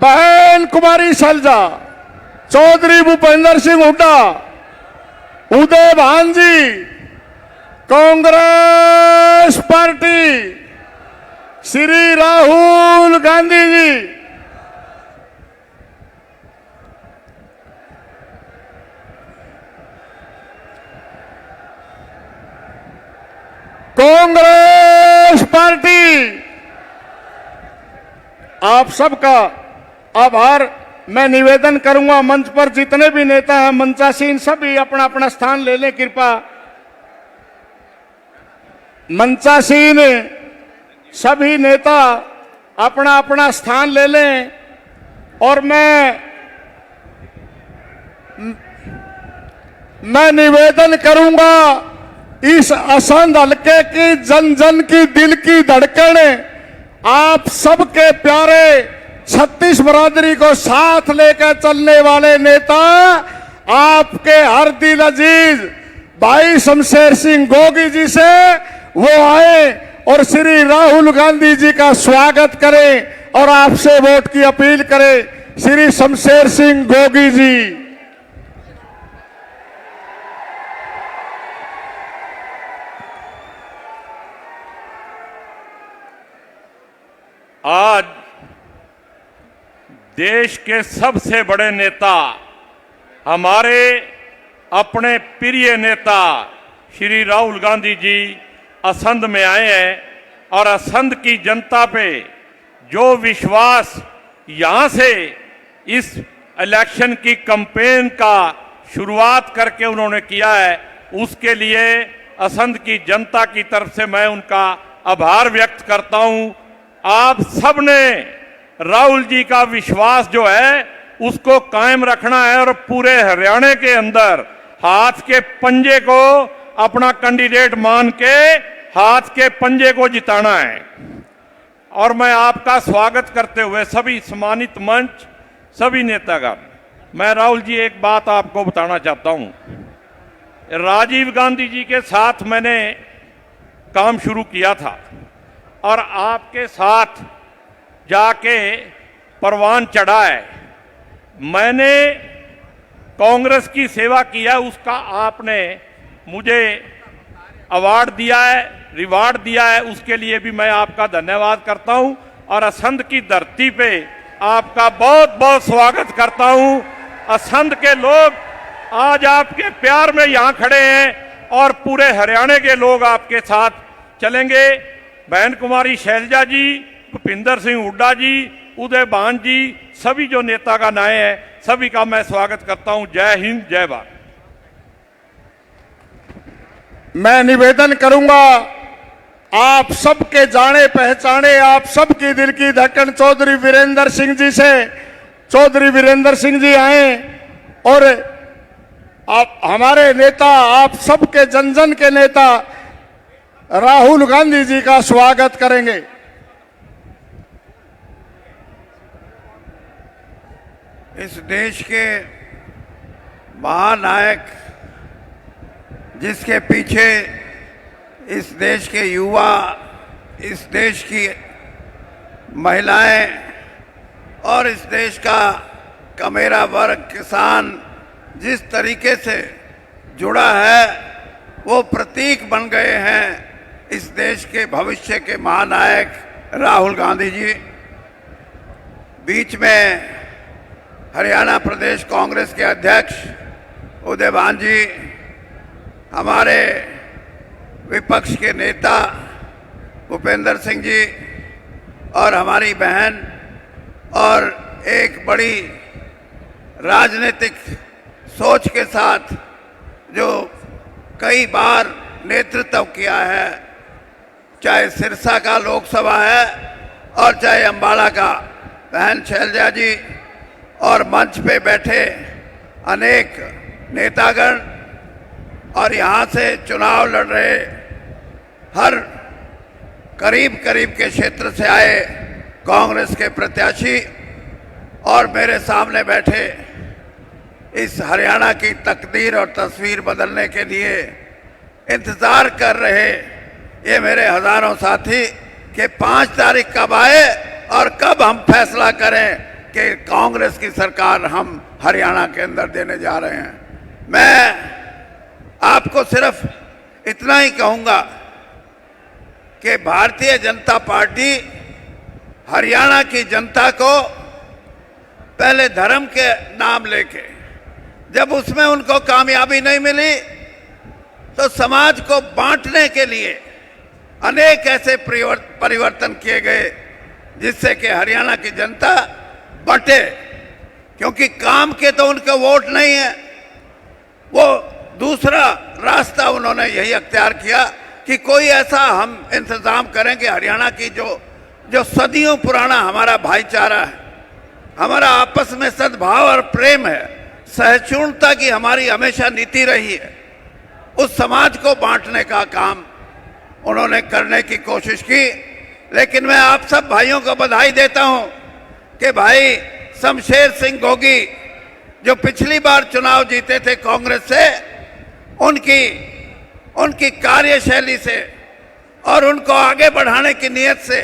बहन कुमारी शैलजा, चौधरी भूपेंद्र सिंह हुड्डा, उदय भांजी, Congress party, Shri Rahul Gandhi ji, Congress party. आप सबका आभार मैं निवेदन करूंगा। मंच पर जितने भी नेता हैं, मंचासीन सभी अपना अपना स्थान ले लें कृपया। मंचासीन सभी नेता अपना अपना स्थान ले लें और मैं निवेदन करूंगा, इस असंध हल्के की जन जन की दिल की धड़कन, आप सबके प्यारे छत्तीस बरादरी को साथ लेकर चलने वाले नेता, आपके हर दिल अजीज भाई शमशेर सिंह गोगी जी से वो आए और श्री राहुल गांधी जी का स्वागत करें और आपसे वोट की अपील करें। श्री शमशेर सिंह गोगी जी। आज देश के सबसे बड़े नेता, हमारे अपने प्रिय नेता श्री राहुल गांधी जी असंध में आए हैं और असंध की जनता पे जो विश्वास यहां से इस इलेक्शन की कैंपेन का शुरुआत करके उन्होंने किया है, उसके लिए असंध की जनता की तरफ से मैं उनका आभार व्यक्त करता हूं। आप सब ने राहुल जी का विश्वास जो है उसको कायम रखना है और पूरे हरियाणा के अंदर हाथ के पंजे को अपना कैंडिडेट मान के हाथ के पंजे को जिताना है। और मैं आपका स्वागत करते हुए सभी सम्मानित मंच, सभी नेतागण, मैं राहुल जी एक बात आपको बताना चाहता हूं। राजीव गांधी जी के साथ मैंने काम शुरू किया था और आपके साथ जाके परवान चढ़ा है। मैंने कांग्रेस की सेवा किया, उसका आपने मुझे अवार्ड दिया है, रिवार्ड दिया है, उसके लिए भी मैं आपका धन्यवाद करता हूं और असंध की धरती पे आपका बहुत बहुत स्वागत करता हूं। असंध के लोग आज आपके प्यार में यहां खड़े हैं और पूरे हरियाणा के लोग आपके साथ चलेंगे। बहन कुमारी शैलजा जी, भूपेंद्र सिंह हुड्डा जी, उदय भान जी, सभी जो नेतागण आए हैं, सभी का मैं स्वागत करता हूं। जय हिंद, जय भारत। मैं निवेदन करूंगा, आप सबके जाने पहचाने, आप सबकी दिल की धड़कन चौधरी वीरेंद्र सिंह जी से। चौधरी वीरेंद्र सिंह जी आए और आप हमारे नेता, आप सबके जन जन के नेता राहुल गांधी जी का स्वागत करेंगे। इस देश के महानायक, जिसके पीछे इस देश के युवा, इस देश की महिलाएं और इस देश का कमेरा वर्ग, किसान जिस तरीके से जुड़ा है, वो प्रतीक बन गए हैं इस देश के भविष्य के महानायक राहुल गांधी जी। बीच में हरियाणा प्रदेश कांग्रेस के अध्यक्ष उदय भान जी, हमारे विपक्ष के नेता भूपेंद्र सिंह जी और हमारी बहन, और एक बड़ी राजनीतिक सोच के साथ जो कई बार नेतृत्व किया है, चाहे सिरसा का लोकसभा है और चाहे अंबाला का, बहन शैलजा जी और मंच पे बैठे अनेक नेतागण और यहाँ से चुनाव लड़ रहे हर करीब करीब के क्षेत्र से आए कांग्रेस के प्रत्याशी और मेरे सामने बैठे इस हरियाणा की तकदीर और तस्वीर बदलने के लिए इंतजार कर रहे ये मेरे हजारों साथी कि 5 तारीख कब आए और कब हम फैसला करें कि कांग्रेस की सरकार हम हरियाणा के अंदर देने जा रहे हैं। मैं आपको सिर्फ इतना ही कहूंगा कि भारतीय जनता पार्टी हरियाणा की जनता को पहले धर्म के नाम लेके, जब उसमें उनको कामयाबी नहीं मिली तो समाज को बांटने के लिए अनेक ऐसे परिवर्तन किए गए जिससे कि हरियाणा की जनता बंटे, क्योंकि काम के तो उनके वोट नहीं है। वो दूसरा रास्ता उन्होंने यही अख्तियार किया कि कोई ऐसा हम इंतजाम करें कि हरियाणा की जो सदियों पुराना हमारा भाईचारा है, हमारा आपस में सद्भाव और प्रेम है, सहिष्णुता की हमारी हमेशा नीति रही है, उस समाज को बांटने का काम उन्होंने करने की कोशिश की। लेकिन मैं आप सब भाइयों को बधाई देता हूं कि भाई शमशेर सिंह गोगी जो पिछली बार चुनाव जीते थे कांग्रेस से, उनकी कार्यशैली से और उनको आगे बढ़ाने की नीयत से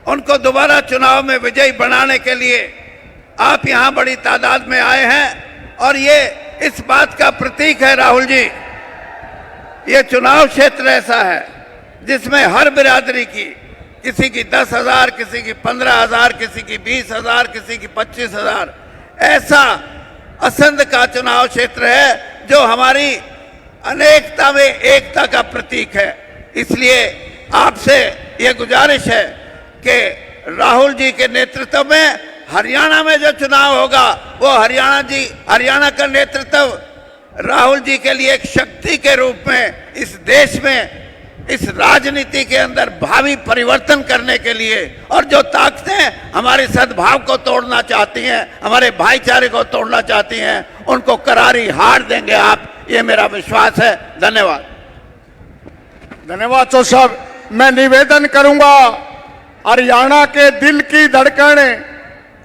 उनको दोबारा चुनाव में विजयी बनाने के लिए आप यहां बड़ी तादाद में आए हैं। और ये इस बात का प्रतीक है राहुल जी, ये चुनाव क्षेत्र ऐसा है जिसमें हर बिरादरी की, किसी की 10,000, किसी की 15,000, किसी की 20,000, किसी की 25,000, ऐसा असंध का चुनाव क्षेत्र है जो हमारी अनेकता में एकता का प्रतीक है। इसलिए आपसे ये गुजारिश है कि राहुल जी के नेतृत्व में हरियाणा में जो चुनाव होगा वो हरियाणा का नेतृत्व राहुल जी के लिए एक शक्ति के रूप में इस देश में, इस राजनीति के अंदर भावी परिवर्तन करने के लिए, और जो ताकतें हमारे सद्भाव को तोड़ना चाहती हैं, हमारे भाईचारे को तोड़ना चाहती हैं, उनको करारी हार देंगे आप, ये मेरा विश्वास है। धन्यवाद। धन्यवाद चौधरी साहब। मैं निवेदन करूंगा, हरियाणा के दिल की धड़कन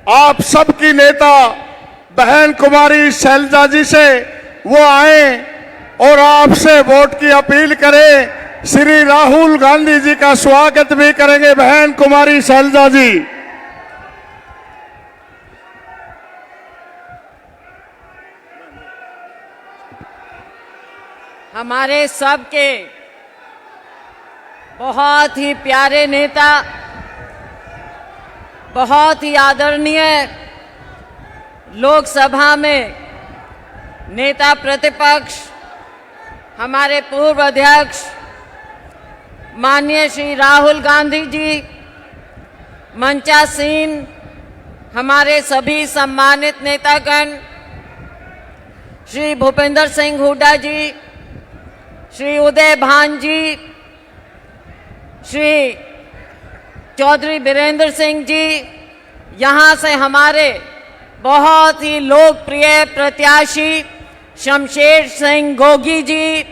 आप सबकी नेता बहन कुमारी शैलजा जी से वो आए और आपसे वोट की अपील करें। श्री राहुल गांधी जी का स्वागत भी करेंगे बहन कुमारी शैलजा जी। हमारे सबके बहुत ही प्यारे नेता, बहुत ही आदरणीय लोकसभा में नेता प्रतिपक्ष, हमारे पूर्व अध्यक्ष माननीय श्री राहुल गांधी जी, मंचासीन हमारे सभी सम्मानित नेतागण, श्री भूपेंद्र सिंह हुड्डा जी, श्री उदय भान जी, श्री चौधरी बीरेंद्र सिंह जी, यहाँ से हमारे बहुत ही लोकप्रिय प्रत्याशी शमशेर सिंह गोगी जी,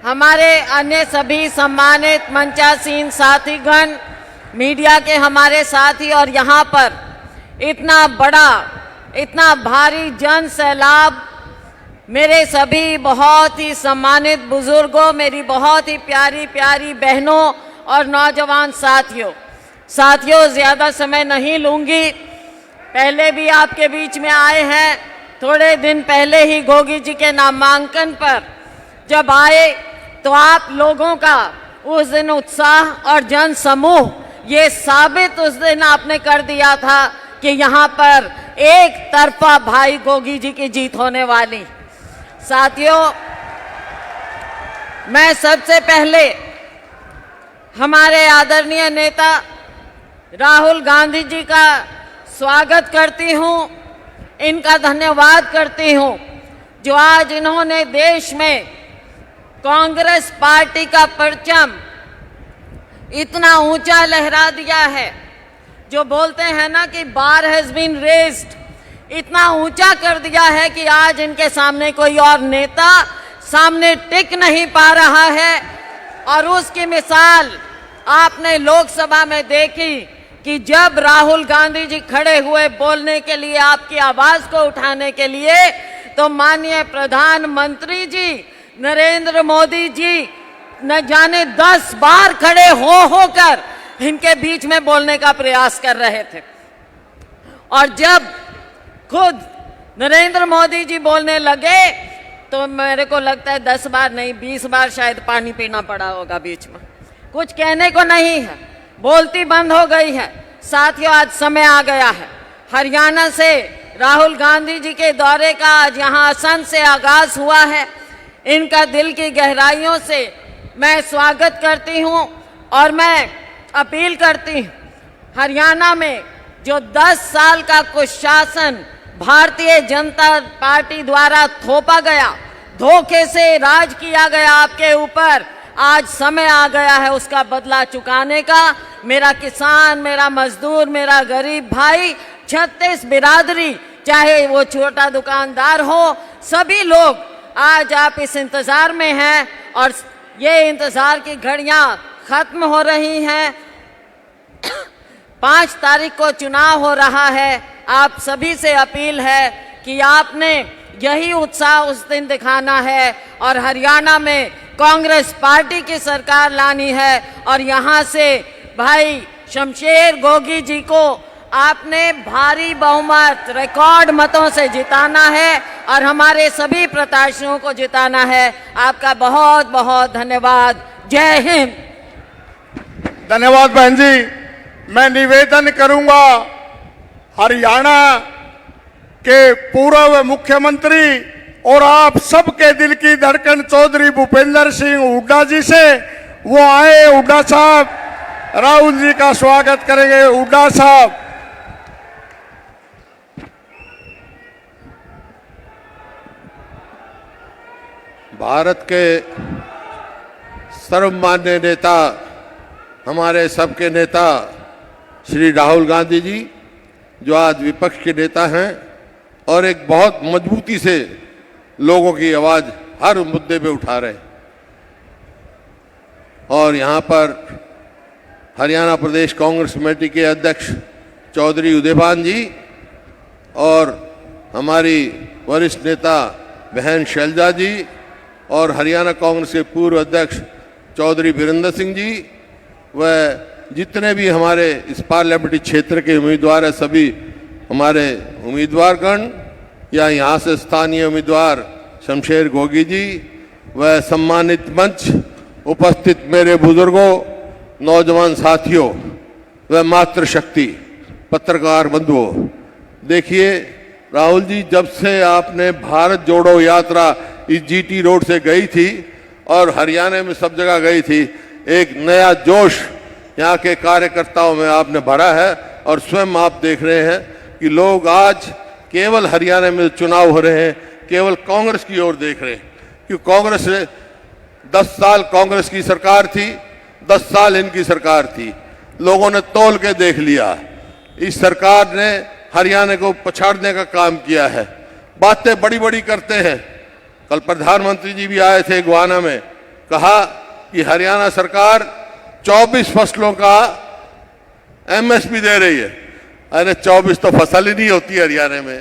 हमारे अन्य सभी सम्मानित मंचासीन साथीगण, मीडिया के हमारे साथी, और यहाँ पर इतना बड़ा, इतना भारी जन सैलाब, मेरे सभी बहुत ही सम्मानित बुजुर्गों, मेरी बहुत ही प्यारी प्यारी बहनों और नौजवान साथियों, ज़्यादा समय नहीं लूँगी। पहले भी आपके बीच में आए हैं, थोड़े दिन पहले ही गोगी जी के नामांकन पर जब आए तो आप लोगों का उस दिन उत्साह और जन समूह, ये साबित उस दिन आपने कर दिया था कि यहाँ पर एक तरफा भाई गोगी जी की जीत होने वाली। साथियों, मैं सबसे पहले हमारे आदरणीय नेता राहुल गांधी जी का स्वागत करती हूँ, इनका धन्यवाद करती हूँ जो आज इन्होंने देश में कांग्रेस पार्टी का परचम इतना ऊंचा लहरा दिया है। जो बोलते हैं ना कि बार हैज बीन रेज्ड, इतना ऊंचा कर दिया है कि आज इनके सामने कोई और नेता सामने टिक नहीं पा रहा है। और उसकी मिसाल आपने लोकसभा में देखी कि जब राहुल गांधी जी खड़े हुए बोलने के लिए, आपकी आवाज को उठाने के लिए, तो माननीय प्रधानमंत्री जी नरेंद्र मोदी जी न जाने 10 बार खड़े होकर इनके बीच में बोलने का प्रयास कर रहे थे। और जब खुद नरेंद्र मोदी जी बोलने लगे तो मेरे को लगता है 10 बार नहीं 20 बार शायद पानी पीना पड़ा होगा बीच में। कुछ कहने को नहीं है, बोलती बंद हो गई है। साथियों, आज समय आ गया है। हरियाणा से राहुल गांधी जी के दौरे का आज यहाँ असंध से आगाज हुआ है। इनका दिल की गहराइयों से मैं स्वागत करती हूँ और मैं अपील करती हूँ, हरियाणा में जो 10 साल का कुशासन भारतीय जनता पार्टी द्वारा थोपा गया, धोखे से राज किया गया आपके ऊपर, आज समय आ गया है उसका बदला चुकाने का। मेरा किसान, मेरा मजदूर, मेरा गरीब भाई, 36 बिरादरी, चाहे वो छोटा दुकानदार हो, सभी लोग आज आप इस इंतजार में हैं और ये इंतजार की घड़ियां खत्म हो रही हैं। 5 तारीख को चुनाव हो रहा है। आप सभी से अपील है कि आपने यही उत्साह उस दिन दिखाना है और हरियाणा में कांग्रेस पार्टी की सरकार लानी है और यहाँ से भाई शमशेर गोगी जी को आपने भारी बहुमत, रिकॉर्ड मतों से जिताना है और हमारे सभी प्रत्याशियों को जिताना है। आपका बहुत बहुत धन्यवाद। जय हिंद। धन्यवाद बहन जी। मैं निवेदन करूंगा हरियाणा के पूर्व मुख्यमंत्री और आप सबके दिल की धड़कन चौधरी भूपेंद्र सिंह हुड्डा जी से, वो आए। हुड्डा साहब राहुल जी का स्वागत करेंगे। हुड्डा साहब। भारत के सर्वमान्य नेता, हमारे सबके नेता श्री राहुल गांधी जी, जो आज विपक्ष के नेता हैं और एक बहुत मजबूती से लोगों की आवाज हर मुद्दे पे उठा रहे हैं। और यहाँ पर हरियाणा प्रदेश कांग्रेस कमेटी के अध्यक्ष चौधरी उदयभान जी और हमारी वरिष्ठ नेता बहन शैलजा जी और हरियाणा कांग्रेस के पूर्व अध्यक्ष चौधरी वीरेंद्र सिंह जी व जितने भी हमारे इस पार्लियामेंट्री क्षेत्र के उम्मीदवार हैं, सभी हमारे उम्मीदवारगण या यहाँ से स्थानीय उम्मीदवार शमशेर गोगी जी व सम्मानित मंच उपस्थित मेरे बुजुर्गों, नौजवान साथियों व मातृशक्ति पत्रकार बंधुओं, देखिए राहुल जी, जब से आपने भारत जोड़ो यात्रा इस जीटी रोड से गई थी और हरियाणा में सब जगह गई थी, एक नया जोश यहाँ के कार्यकर्ताओं में आपने भरा है और स्वयं आप देख रहे हैं कि लोग आज केवल हरियाणा में चुनाव हो रहे हैं, केवल कांग्रेस की ओर देख रहे हैं। क्योंकि कांग्रेस 10 साल कांग्रेस की सरकार थी, 10 साल इनकी सरकार थी, लोगों ने तौल के देख लिया। इस सरकार ने हरियाणा को पछाड़ने का काम किया है, बातें बड़ी बड़ी करते हैं। कल प्रधानमंत्री जी भी आए थे गुआना में, कहा कि हरियाणा सरकार 24 फसलों का एमएसपी दे रही है। अरे 24 तो फसल ही नहीं होती हरियाणा में।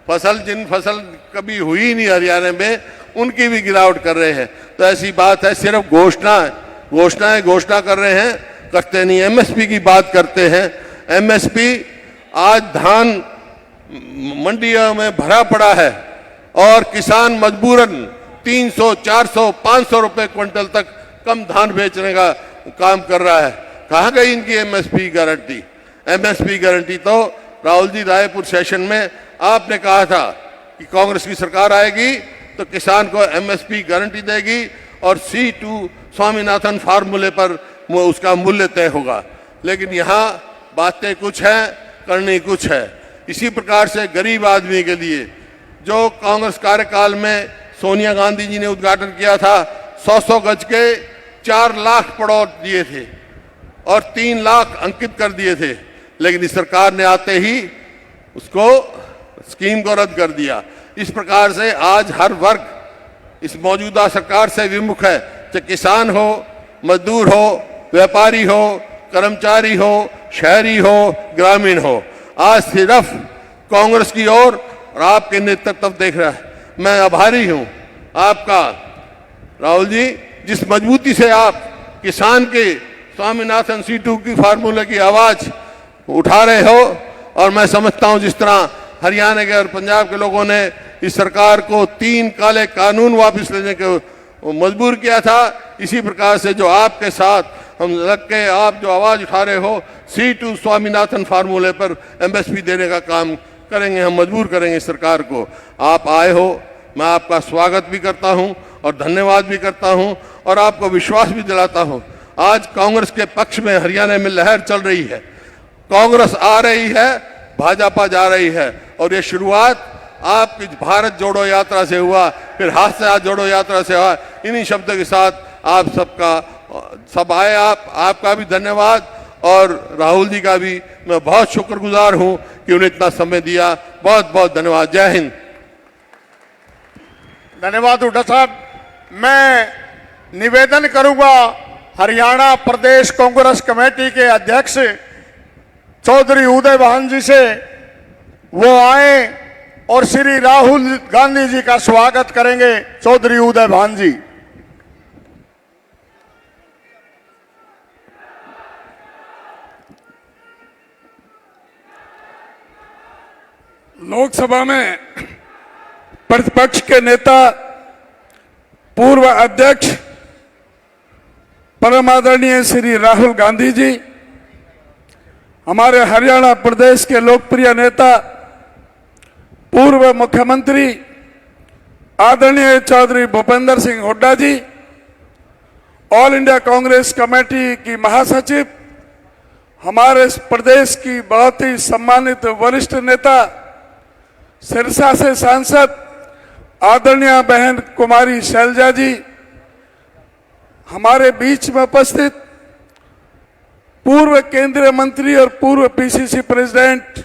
जिन फसल कभी हुई नहीं हरियाणा में, उनकी भी गिरावट कर रहे हैं। तो ऐसी बात है, सिर्फ घोषणा कर रहे हैं, करते नहीं। एमएसपी की बात करते हैं। एमएसपी आज धान मंडियों में भरा पड़ा है और किसान मजबूरन 300, 400, 500 रुपए क्विंटल तक कम धान बेचने का काम कर रहा है। कहाँ गई इनकी एमएसपी गारंटी? एमएसपी गारंटी तो राहुल जी रायपुर सेशन में आपने कहा था कि कांग्रेस की सरकार आएगी तो किसान को एमएसपी गारंटी देगी और C2 स्वामीनाथन फार्मूले पर उसका मूल्य तय होगा। लेकिन यहाँ बातें कुछ हैं, करनी कुछ है। इसी प्रकार से गरीब आदमी के लिए जो कांग्रेस कार्यकाल में सोनिया गांधी जी ने उद्घाटन किया था, 100 गज के 4 लाख पड़ोस दिए थे और 3 लाख अंकित कर दिए थे। लेकिन इस सरकार ने आते ही उसको स्कीम को रद्द कर दिया। इस प्रकार से आज हर वर्ग इस मौजूदा सरकार से विमुख है, चाहे किसान हो, मजदूर हो, व्यापारी हो, कर्मचारी हो, शहरी हो, ग्रामीण हो। आज सिर्फ कांग्रेस की ओर और आपके नेतृत्व देख रहा है। मैं आभारी हूं आपका राहुल जी, जिस मजबूती से आप किसान के स्वामीनाथन C2 की फार्मूले की आवाज उठा रहे हो और मैं समझता हूं जिस तरह हरियाणा के और पंजाब के लोगों ने इस सरकार को 3 काले कानून वापस लेने को मजबूर किया था, इसी प्रकार से जो आपके साथ हम लग के आप जो आवाज उठा रहे हो C2 स्वामीनाथन फार्मूले पर एमएसपी देने का काम करेंगे, हम मजबूर करेंगे सरकार को। आप आए हो, मैं आपका स्वागत भी करता हूं और धन्यवाद भी करता हूं और आपको विश्वास भी दिलाता हूं। आज कांग्रेस के पक्ष में हरियाणा में लहर चल रही है, कांग्रेस आ रही है, भाजपा जा रही है और ये शुरुआत आपकी भारत जोड़ो यात्रा से हुआ, फिर हाथ से हाथ जोड़ो यात्रा से हुआ। इन्हीं शब्दों के साथ आप सब आए, आपका भी धन्यवाद और राहुल जी का भी मैं बहुत शुक्रगुजार हूं कि उन्हें इतना समय दिया। बहुत बहुत धन्यवाद। जय हिंद। धन्यवाद हुड्डा साहब। मैं निवेदन करूंगा हरियाणा प्रदेश कांग्रेस कमेटी के अध्यक्ष चौधरी उदय भान जी से, वो आए और श्री राहुल गांधी जी का स्वागत करेंगे। चौधरी उदय भान जी। लोकसभा में प्रतिपक्ष के नेता पूर्व अध्यक्ष परम आदरणीय श्री राहुल गांधी जी, हमारे हरियाणा प्रदेश के लोकप्रिय नेता पूर्व मुख्यमंत्री आदरणीय चौधरी भूपेंद्र सिंह हुड्डा जी, ऑल इंडिया कांग्रेस कमेटी की महासचिव, हमारे प्रदेश की बहुत ही सम्मानित वरिष्ठ नेता सिरसा से सांसद आदरणीय बहन कुमारी शैलजा जी, हमारे बीच में उपस्थित पूर्व केंद्रीय मंत्री और पूर्व पीसीसी प्रेसिडेंट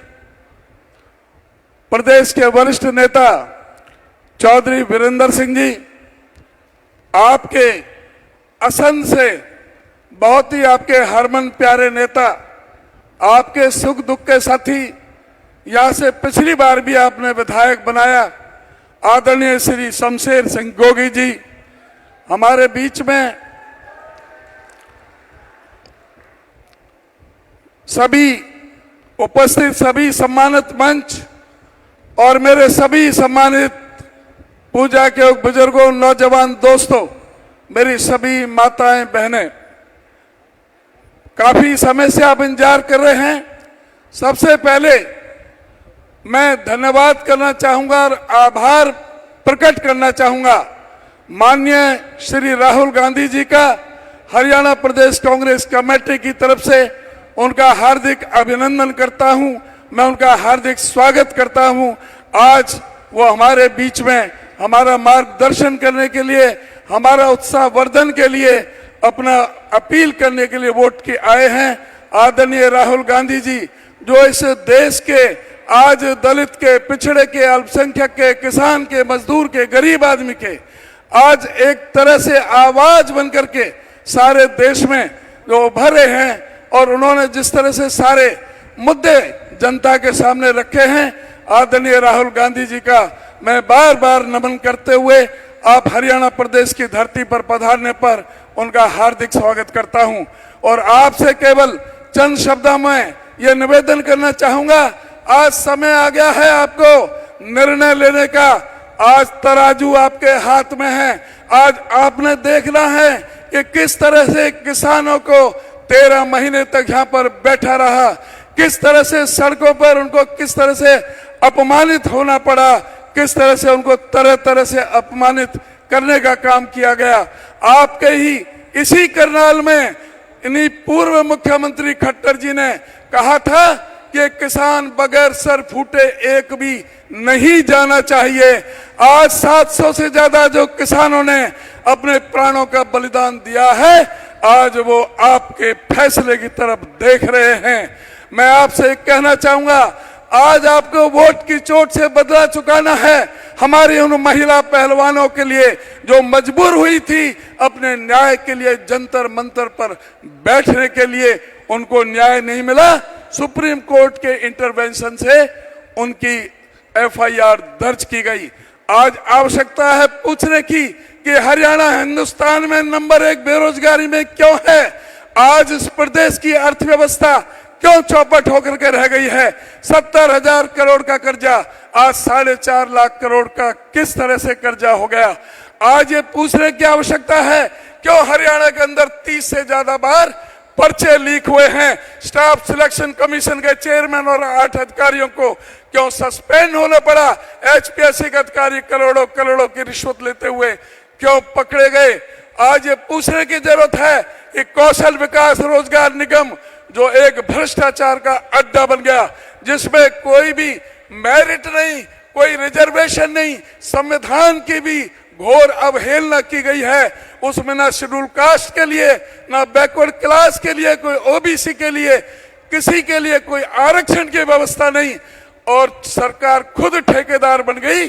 प्रदेश के वरिष्ठ नेता चौधरी वीरेंद्र सिंह जी, आपके असंध से बहुत ही आपके हरमन प्यारे नेता, आपके सुख दुख के साथी, यहां से पिछली बार भी आपने विधायक बनाया आदरणीय श्री शमशेर सिंह गोगी जी, हमारे बीच में सभी उपस्थित सभी सम्मानित मंच और मेरे सभी सम्मानित पूजा के बुजुर्गों, नौजवान दोस्तों, मेरी सभी माताएं बहनें, काफी समय से आप इंतजार कर रहे हैं। सबसे पहले मैं धन्यवाद करना चाहूंगा और आभार प्रकट करना चाहूंगा माननीय श्री राहुल गांधी जी का, हरियाणा प्रदेश कांग्रेस कमेटी की तरफ से उनका हार्दिक अभिनंदन करता हूं, मैं उनका हार्दिक स्वागत करता हूं। आज वो हमारे बीच में हमारा मार्गदर्शन करने के लिए, हमारा उत्साह वर्धन के लिए, अपना अपील करने के लिए वोट के आए हैं। आदरणीय राहुल गांधी जी, जो इस देश के आज दलित के, पिछड़े के, अल्पसंख्यक के, किसान के, मजदूर के, गरीब आदमी के आज एक तरह से आवाज बनकर के सारे देश में जो उभरे हैं और उन्होंने जिस तरह से सारे मुद्दे जनता के सामने रखे हैं, आदरणीय राहुल गांधी जी का मैं बार बार नमन करते हुए आप हरियाणा प्रदेश की धरती पर पधारने पर उनका हार्दिक स्वागत करता हूं। और आपसे केवल चंद शब्दों में यह निवेदन करना चाहूंगा, आज समय आ गया है आपको निर्णय लेने का। आज तराजू आपके हाथ में है। आज आपने देखना है कि किस तरह से किसानों को 13 महीने तक यहाँ पर बैठा रहा, किस तरह से सड़कों पर उनको किस तरह से अपमानित होना पड़ा, किस तरह से उनको तरह तरह से अपमानित करने का काम किया गया। आपके ही इसी करनाल में इन्हीं पूर्व मुख्यमंत्री खट्टर जी ने कहा था कि किसान बगैर सर फूटे एक भी नहीं जाना चाहिए। आज 700 से ज्यादा जो किसानों ने अपने प्राणों का बलिदान दिया है, आज वो आपके फैसले की तरफ देख रहे हैं। मैं आपसे कहना चाहूंगा, आज आपको वोट की चोट से बदला चुकाना है। हमारी उन महिला पहलवानों के लिए जो मजबूर हुई थी अपने न्याय के लिए जंतर मंतर पर बैठने के लिए, उनको न्याय नहीं मिला। सुप्रीम कोर्ट के इंटरवेंशन से उनकी एफआईआर दर्ज की गई। आज आवश्यकता है पूछने की कि हरियाणा हिंदुस्तान में नंबर 1 बेरोजगारी में क्यों है। आज इस प्रदेश की अर्थव्यवस्था क्यों चौपट होकर के रह गई है? 70,000 करोड़ का कर्जा आज 4.5 लाख करोड़ का किस तरह से कर्जा हो गया? आज ये पूछने की आवश्यकता है क्यों हरियाणा के अंदर 30 से ज्यादा बार पर्चे लीक हुए हैं? स्टाफ सिलेक्शन कमीशन के चेयरमैन और 8 अधिकारियों को क्यों सस्पेंड होना पड़ा? एचपीएससी के अधिकारी करोड़ों करोड़ों की रिश्वत लेते हुए क्यों पकड़े गए? आज ये पूछने की जरूरत है कि कौशल विकास रोजगार निगम जो एक भ्रष्टाचार का अड्डा बन गया, जिसमें कोई भी मेरिट नहीं, कोई रिजर्वेशन नहीं, संविधान की भी घोर अवहेलना की गई है। उसमें ना शेड्यूल कास्ट के लिए, ना बैकवर्ड क्लास के लिए, कोई ओबीसी के लिए, किसी के लिए कोई आरक्षण की व्यवस्था नहीं, और सरकार खुद ठेकेदार बन गई।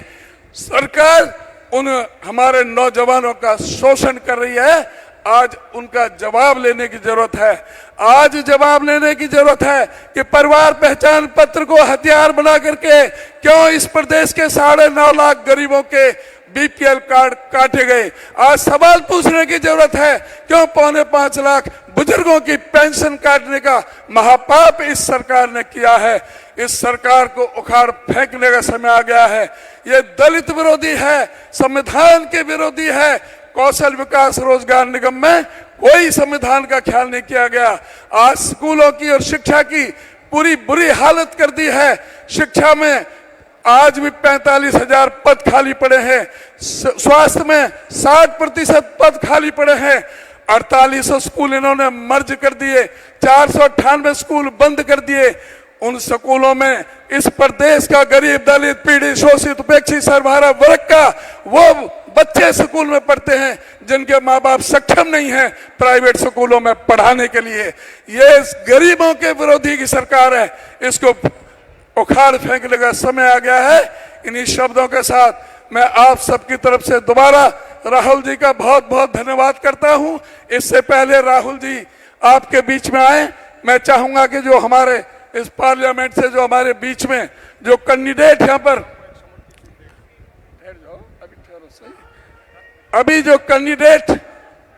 सरकार उन हमारे नौजवानों का शोषण कर रही है। आज उनका जवाब लेने की जरूरत है। आज जवाब लेने की जरूरत है कि परिवार पहचान पत्र को हथियार बना करके क्यों इस प्रदेश के 9.5 लाख गरीबों के बीपीएल कार्ड काटे गए। आज सवाल पूछने की जरूरत है क्यों 4.25 लाख बुजुर्गों की पेंशन काटने का महापाप इस सरकार ने किया है। इस सरकार को उखाड़ फेंकने का समय आ गया है। ये दलित विरोधी है, संविधान के विरोधी है। कौशल विकास रोजगार निगम में कोई संविधान का ख्याल नहीं किया गया। आज स्कूलों की और शिक्षा की पूरी बुरी हालत कर दी है। शिक्षा में आज भी 45,000 पद खाली पड़े हैं। स्वास्थ्य में 60% पद खाली पड़े हैं। 4800 स्कूल इन्होंने मर्ज कर दिए, 498 स्कूल बंद कर दिए। उन स्कूलों में इस प्रदेश का गरीब, दलित, पीड़ित, शोषित, उपेक्षित, सर्वहारा वर्ग का वो बच्चे स्कूल में पढ़ते हैं जिनके माँ बाप सक्षम नहीं है प्राइवेट स्कूलों में पढ़ाने के लिए। ये गरीबों के विरोधी की सरकार है। इसको उखाड़ फेंकने का समय आ गया है। इन्हीं शब्दों के साथ मैं आप सबकी तरफ से दोबारा राहुल जी का बहुत बहुत धन्यवाद करता हूं। इससे पहले राहुल जी आपके बीच में आए, मैं चाहूंगा कि जो हमारे इस पार्लियामेंट से जो हमारे बीच में जो कैंडिडेट यहाँ पर अभी जो कैंडिडेट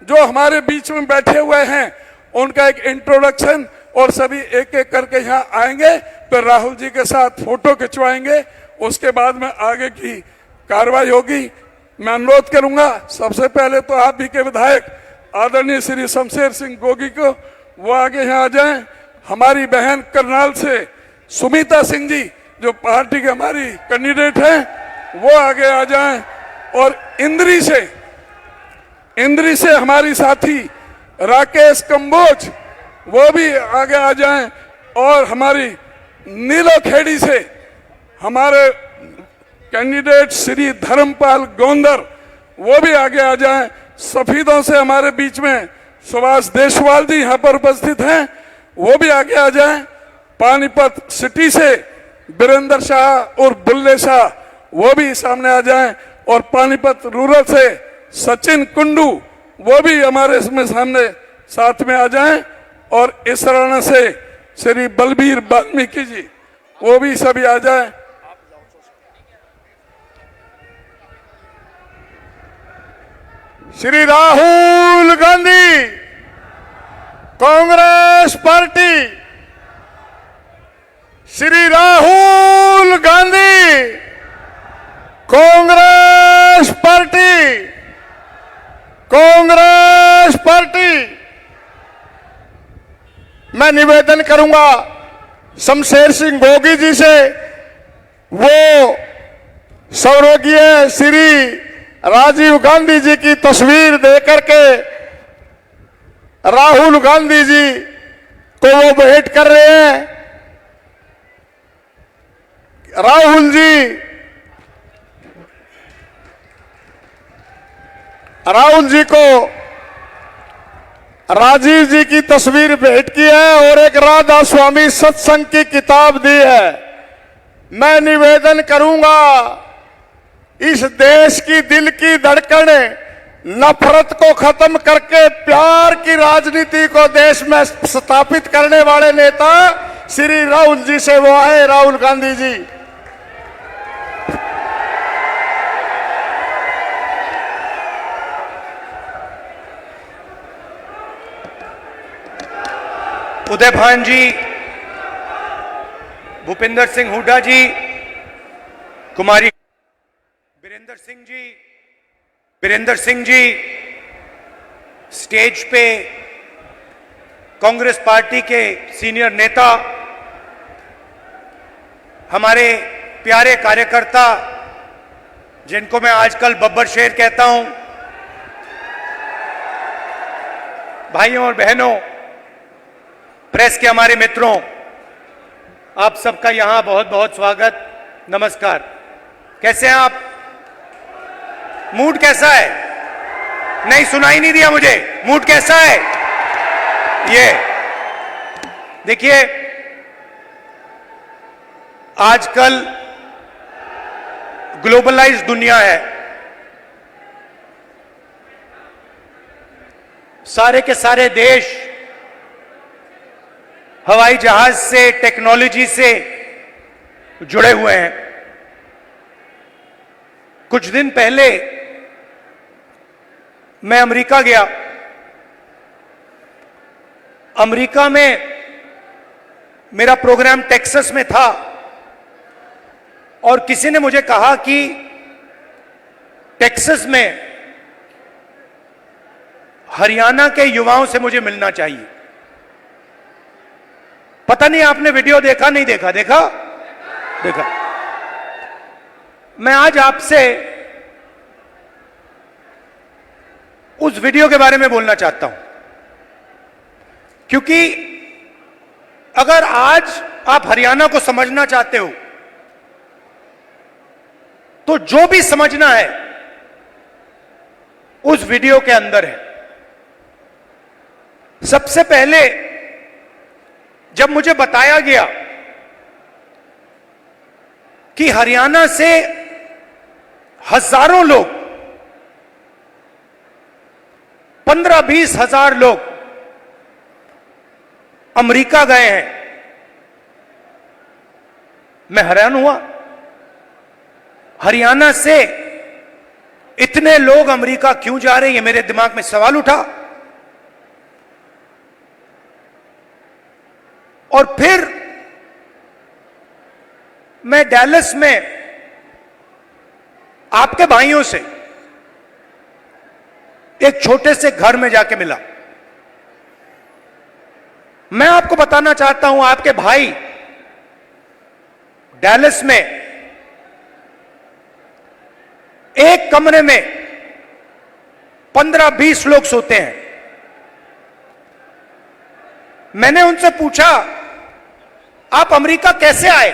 जो हमारे बीच में बैठे हुए हैं उनका एक इंट्रोडक्शन और सभी एक एक करके यहाँ आएंगे, फिर राहुल जी के साथ फोटो खिंचवाएंगे। उसके बाद में आगे की कार्रवाई होगी। मैं अनुरोध करूंगा सबसे पहले तो आप भी के विधायक आदरणीय श्री शमशेर सिंह गोगी को वो आगे यहाँ आ जाएं। हमारी बहन करनाल से सुमिता सिंह जी जो पार्टी के हमारी कैंडिडेट हैं वो आगे आ जाएं, और इंद्री से हमारी साथी राकेश कंबोज वो भी आगे आ जाएं, और हमारी नीलो खेड़ी से हमारे कैंडिडेट श्री धर्मपाल गोंदर वो भी आगे आ जाएं। सफीदों से हमारे बीच में सुभाष देशवाल जी यहाँ पर उपस्थित हैं, वो भी आगे आ जाएं। पानीपत सिटी से बीरेंद्र शाह और बुल्ले शाह वो भी सामने आ जाएं, और पानीपत रूरल से सचिन कुंडू वो भी हमारे इसमें सामने साथ में आ जाएं, और इस राणा से श्री बलबीर वाल्मीकि जी वो भी सभी आ जाएं। Shri Rahul Gandhi Congress party, Shri Rahul Gandhi Congress party, Congress party. मैं निवेदन करूंगा शमशेर सिंह गोगी जी से, वो स्वर्गीय श्री राजीव गांधी जी की तस्वीर देकर के राहुल गांधी जी को वो भेंट कर रहे हैं। राहुल जी को राजीव जी की तस्वीर भेंट की है और एक राधा स्वामी सत्संग की किताब दी है। मैं निवेदन करूंगा इस देश की दिल की धड़कन नफरत को खत्म करके प्यार की राजनीति को देश में स्थापित करने वाले नेता श्री राहुल जी से वो है राहुल गांधी जी। उदय भान जी भूपिंदर सिंह हुड्डा जी, कुमारी वीरेंद्र सिंह जी, स्टेज पे कांग्रेस पार्टी के सीनियर नेता, हमारे प्यारे कार्यकर्ता जिनको मैं आजकल बब्बर शेर कहता हूं, भाइयों और बहनों, प्रेस के हमारे मित्रों, आप सबका यहां बहुत बहुत स्वागत, नमस्कार। कैसे हैं आप? मूड कैसा है? नहीं, सुनाई नहीं दिया मुझे। मूड कैसा है? ये देखिए, आजकल ग्लोबलाइज दुनिया है। सारे के सारे देश हवाई जहाज से, टेक्नोलॉजी से जुड़े हुए हैं। कुछ दिन पहले मैं अमेरिका गया। अमेरिका में मेरा प्रोग्राम टेक्सास में था और किसी ने मुझे कहा कि टेक्सास में हरियाणा के युवाओं से मुझे मिलना चाहिए। पता नहीं आपने वीडियो देखा, नहीं देखा? देखा। मैं आज आपसे उस वीडियो के बारे में बोलना चाहता हूं, क्योंकि अगर आज आप हरियाणा को समझना चाहते हो तो जो भी समझना है उस वीडियो के अंदर है। सबसे पहले जब मुझे बताया गया कि हरियाणा से हजारों लोग, 15-20 हजार लोग अमेरिका गए हैं, मैं हैरान हुआ। हरियाणा से इतने लोग अमेरिका क्यों जा रहे हैं, ये मेरे दिमाग में सवाल उठा। और फिर मैं डैलस में आपके भाइयों से एक छोटे से घर में जाके मिला। मैं आपको बताना चाहता हूं, आपके भाई डैलस में एक कमरे में 15-20 लोग सोते हैं। मैंने उनसे पूछा, आप अमेरिका कैसे आए?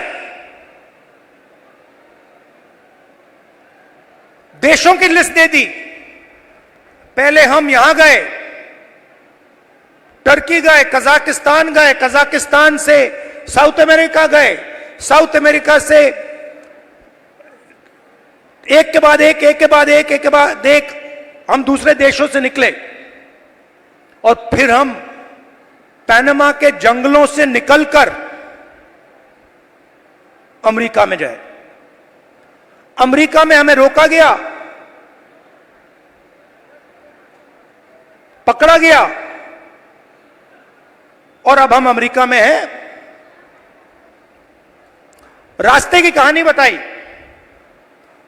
देशों की लिस्ट दे दी। पहले हम यहां गए, टर्की गए, कजाकिस्तान गए, कजाकिस्तान से साउथ अमेरिका गए, साउथ अमेरिका से एक के बाद एक हम दूसरे देशों से निकले और फिर हम पनामा के जंगलों से निकलकर अमेरिका में जाए। अमेरिका में हमें रोका गया, पकड़ा गया और अब हम अमेरिका में हैं। रास्ते की कहानी बताई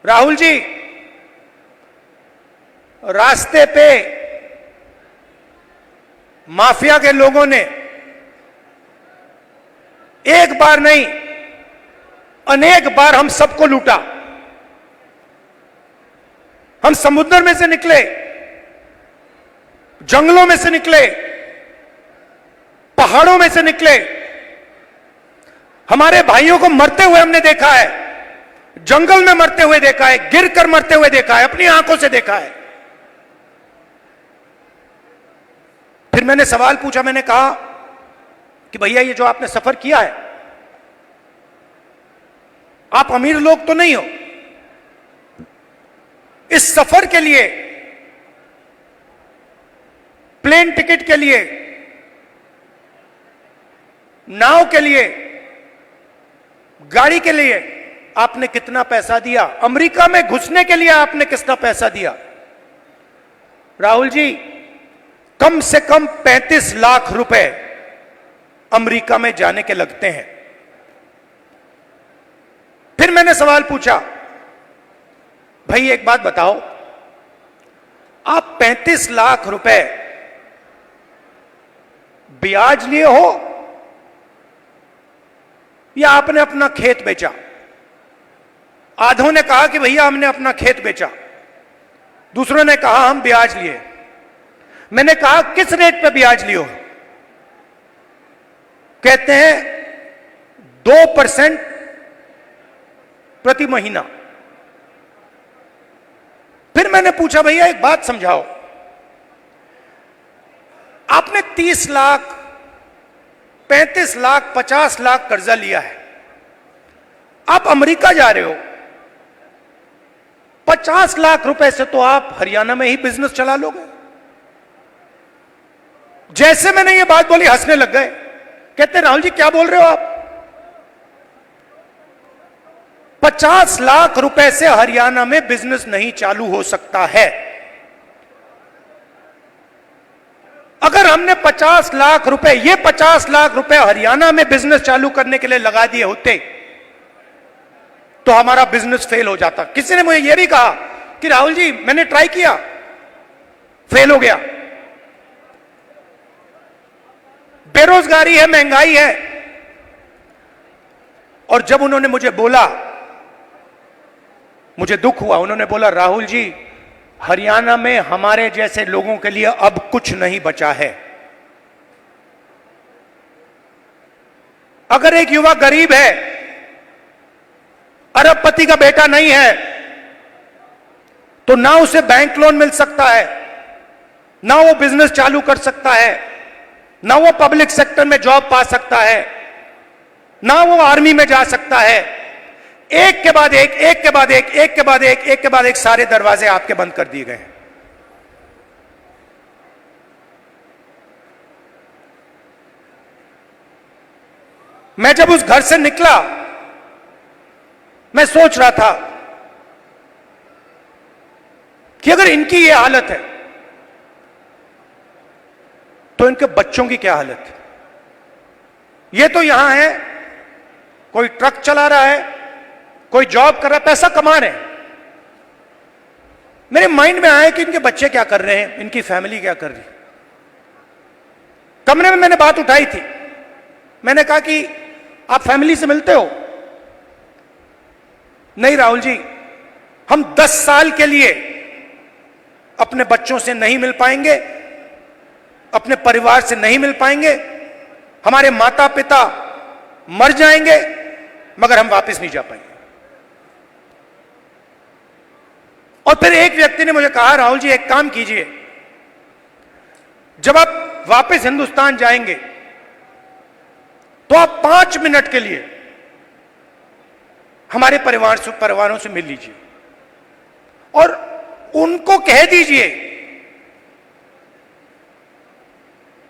राहुल जी। रास्ते पे माफिया के लोगों ने एक बार नहीं, अनेक बार हम सबको लूटा। हम समुद्र में से निकले, जंगलों में से निकले, पहाड़ों में से निकले। हमारे भाइयों को मरते हुए हमने देखा है, जंगल में मरते हुए देखा है, गिरकर मरते हुए देखा है, अपनी आंखों से देखा है। फिर मैंने सवाल पूछा, मैंने कहा कि भैया ये जो आपने सफर किया है, आप अमीर लोग तो नहीं हो, इस सफर के लिए, प्लेन टिकट के लिए, नाव के लिए, गाड़ी के लिए आपने कितना पैसा दिया? अमेरिका में घुसने के लिए आपने कितना पैसा दिया? राहुल जी, कम से कम 35 लाख रुपए अमेरिका में जाने के लगते हैं। मैंने सवाल पूछा, भाई एक बात बताओ, आप 35 लाख रुपए ब्याज लिए हो या आपने अपना खेत बेचा? आधों ने कहा कि भैया हमने अपना खेत बेचा, दूसरों ने कहा हम ब्याज लिए। मैंने कहा किस रेट पे ब्याज लियो? कहते हैं 2% प्रति महीना। फिर मैंने पूछा भैया एक बात समझाओ, आपने 30 लाख, 35 लाख, 50 लाख कर्जा लिया है, आप अमेरिका जा रहे हो, 50 लाख रुपए से तो आप हरियाणा में ही बिजनेस चला लोगे। जैसे मैंने ये बात बोली हंसने लग गए, कहते राहुल जी क्या बोल रहे हो आप? 50 लाख रुपए से हरियाणा में बिजनेस नहीं चालू हो सकता है। अगर हमने 50 लाख रुपए, ये 50 लाख रुपए हरियाणा में बिजनेस चालू करने के लिए लगा दिए होते तो हमारा बिजनेस फेल हो जाता। किसी ने मुझे यह भी कहा कि राहुल जी मैंने ट्राई किया, फेल हो गया, बेरोजगारी है, महंगाई है। और जब उन्होंने मुझे बोला, मुझे दुख हुआ, उन्होंने बोला राहुल जी हरियाणा में हमारे जैसे लोगों के लिए अब कुछ नहीं बचा है। अगर एक युवा गरीब है, अरबपति का बेटा नहीं है, तो ना उसे बैंक लोन मिल सकता है, ना वो बिजनेस चालू कर सकता है, ना वो पब्लिक सेक्टर में जॉब पा सकता है, ना वो आर्मी में जा सकता है। एक के बाद एक, एक के बाद एक, एक के बाद एक, एक के बाद एक सारे दरवाजे आपके बंद कर दिए गए हैं। मैं जब उस घर से निकला, मैं सोच रहा था कि अगर इनकी ये हालत है तो इनके बच्चों की क्या हालत है। ये तो यहां है, कोई ट्रक चला रहा है, कोई जॉब कर रहा है, पैसा कमा रहे हैं। मेरे माइंड में आया कि इनके बच्चे क्या कर रहे हैं, इनकी फैमिली क्या कर रही है। कमरे में मैंने बात उठाई थी, मैंने कहा कि आप फैमिली से मिलते हो? नहीं राहुल जी, हम 10 साल के लिए अपने बच्चों से नहीं मिल पाएंगे, अपने परिवार से नहीं मिल पाएंगे, हमारे माता पिता मर जाएंगे मगर हम वापस नहीं जा पाएंगे। और फिर एक व्यक्ति ने मुझे कहा राहुल जी एक काम कीजिए, जब आप वापस हिंदुस्तान जाएंगे तो आप 5 मिनट के लिए हमारे परिवारों से मिल लीजिए और उनको कह दीजिए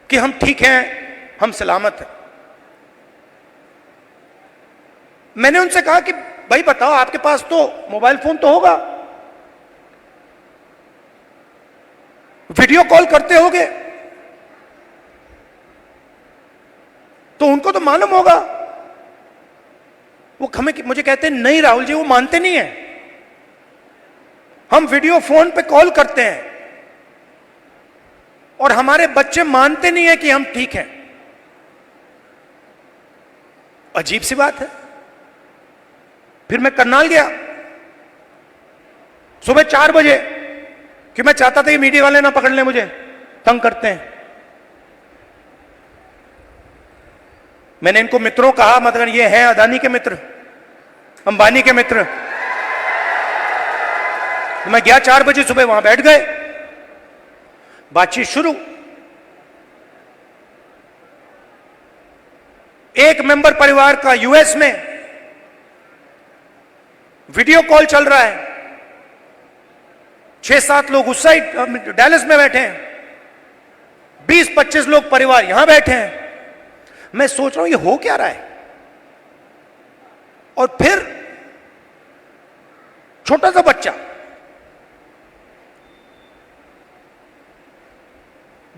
कि हम ठीक हैं, हम सलामत हैं। मैंने उनसे कहा कि भाई बताओ आपके पास तो मोबाइल फोन तो होगा, वीडियो कॉल करते होगे, तो उनको तो मालूम होगा। वो मुझे कहते हैं नहीं राहुल जी वो मानते नहीं है, हम वीडियो फोन पे कॉल करते हैं और हमारे बच्चे मानते नहीं है कि हम ठीक हैं। अजीब सी बात है। फिर मैं करनाल गया सुबह 4 बजे, कि मैं चाहता था कि मीडिया वाले ना पकड़ लें, मुझे तंग करते हैं। मैंने इनको मित्रों कहा, मतलब ये हैं अदानी के मित्र, अंबानी के मित्र। तो मैं गया 4 बजे सुबह, वहां बैठ गए, बातचीत शुरू। एक मेंबर परिवार का यूएस में वीडियो कॉल चल रहा है, 6-7 लोग उस साइड डैलस में बैठे हैं, 20-25 लोग परिवार यहां बैठे हैं। मैं सोच रहा हूं ये हो क्या रहा है। और फिर छोटा सा बच्चा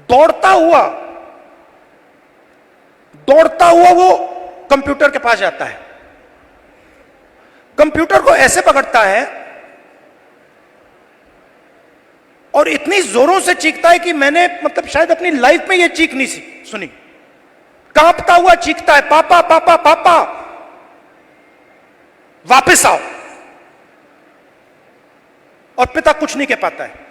दौड़ता हुआ वो कंप्यूटर के पास जाता है। कंप्यूटर को ऐसे पकड़ता है और इतनी जोरों से चीखता है कि मैंने मतलब शायद अपनी लाइफ में यह चीख नहीं सुनी। कांपता हुआ चीखता है, पापा पापा पापा वापस आओ। और पिता कुछ नहीं कह पाता है।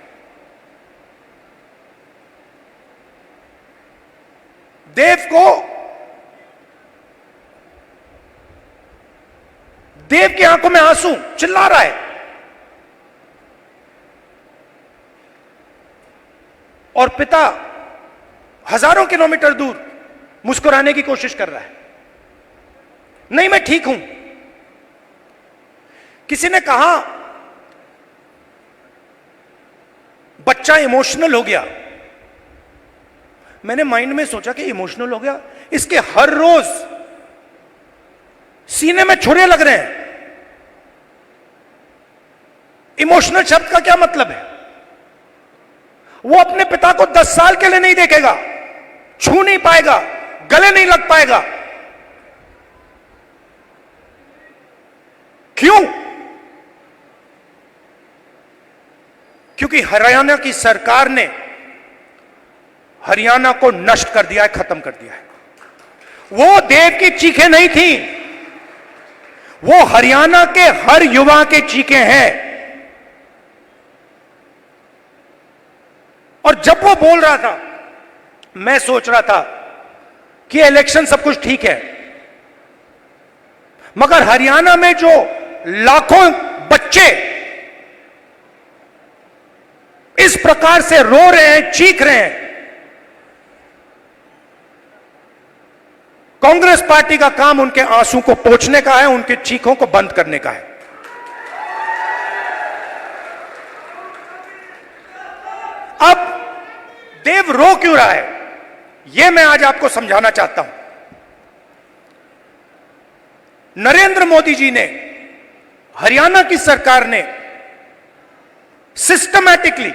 देव की आंखों में आंसू, चिल्ला रहा है और पिता हजारों किलोमीटर दूर मुस्कुराने की कोशिश कर रहा है, नहीं मैं ठीक हूं। किसी ने कहा बच्चा इमोशनल हो गया। मैंने माइंड में सोचा कि इमोशनल हो गया, इसके हर रोज सीने में छुरे लग रहे हैं। इमोशनल शब्द का क्या मतलब है? वो अपने पिता को 10 साल के लिए नहीं देखेगा, छू नहीं पाएगा, गले नहीं लग पाएगा। क्यों? क्योंकि हरियाणा की सरकार ने हरियाणा को नष्ट कर दिया है, खत्म कर दिया है। वो देव की चीखें नहीं थी, वो हरियाणा के हर युवा के चीखें हैं। और जब वो बोल रहा था, मैं सोच रहा था कि इलेक्शन सब कुछ ठीक है, मगर हरियाणा में जो लाखों बच्चे इस प्रकार से रो रहे हैं, चीख रहे हैं, कांग्रेस पार्टी का काम उनके आंसू को पोंछने का है, उनके चीखों को बंद करने का है। अब देव रो क्यों रहा है, यह मैं आज आपको समझाना चाहता हूं। नरेंद्र मोदी जी ने, हरियाणा की सरकार ने सिस्टमैटिकली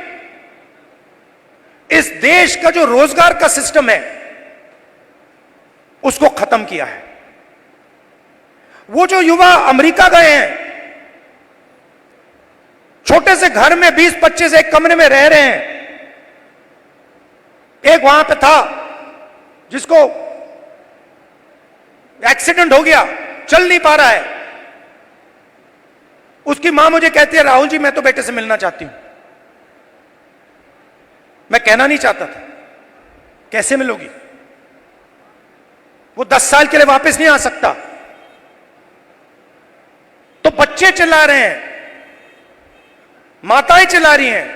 इस देश का जो रोजगार का सिस्टम है उसको खत्म किया है। वो जो युवा अमेरिका गए हैं, छोटे से घर में 20-25 एक कमरे में रह रहे हैं। एक वहां पे था जिसको एक्सीडेंट हो गया, चल नहीं पा रहा है। उसकी मां मुझे कहती है, राहुल जी मैं तो बेटे से मिलना चाहती हूं। मैं कहना नहीं चाहता था, कैसे मिलोगी? वो 10 साल के लिए वापस नहीं आ सकता। तो बच्चे चिल्ला रहे हैं, माताएं चिल्ला रही हैं,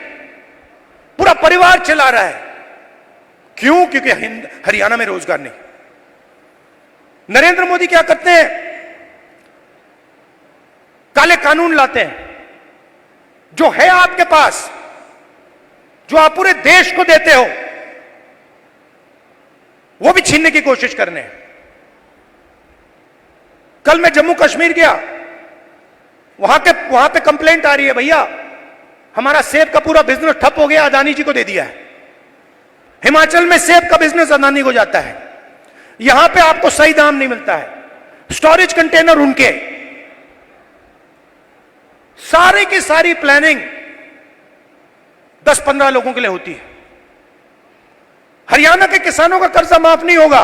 पूरा परिवार चिल्ला रहा है। क्यों? क्योंकि हरियाणा में रोजगार नहीं। नरेंद्र मोदी क्या करते हैं? काले कानून लाते हैं। जो है आपके पास, जो आप पूरे देश को देते हो, वो भी छीनने की कोशिश करने हैं। कल मैं जम्मू कश्मीर गया, वहां पे कंप्लेंट आ रही है, भैया हमारा सेब का पूरा बिजनेस ठप हो गया, अदानी जी को दे दिया है। हिमाचल में सेब का बिजनेस अदानी को जाता है, यहां पे आपको सही दाम नहीं मिलता है, स्टोरेज कंटेनर उनके। सारी की सारी प्लानिंग 10-15 लोगों के लिए होती है। हरियाणा के किसानों का कर्जा माफ नहीं होगा,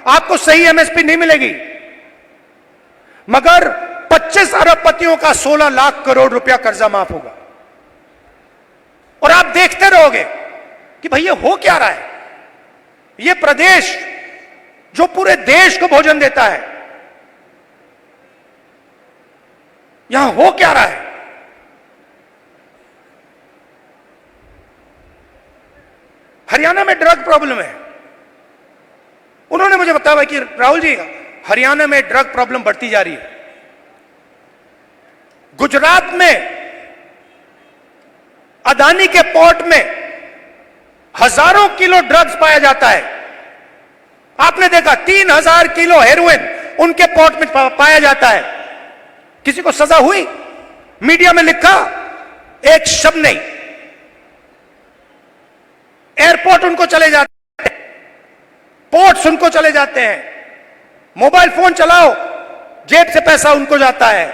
आपको सही एमएसपी नहीं मिलेगी, मगर 25 अरबपतियों का 16 लाख करोड़ रुपया कर्जा माफ होगा। और आप देखते रहोगे कि भैया हो क्या रहा है। यह प्रदेश जो पूरे देश को भोजन देता है, यहां हो क्या रहा है। हरियाणा में ड्रग प्रॉब्लम है। उन्होंने मुझे बताया कि राहुल जी हरियाणा में ड्रग प्रॉब्लम बढ़ती जा रही है। गुजरात में अदानी के पोर्ट में हजारों किलो ड्रग्स पाया जाता है। आपने देखा 3000 किलो हेरोइन उनके पोर्ट में पाया जाता है। किसी को सजा हुई? मीडिया में लिखा एक शब्द नहीं। एयरपोर्ट उनको चले जाते हैं, पोर्ट्स उनको चले जाते हैं। मोबाइल फोन चलाओ, जेब से पैसा उनको जाता है।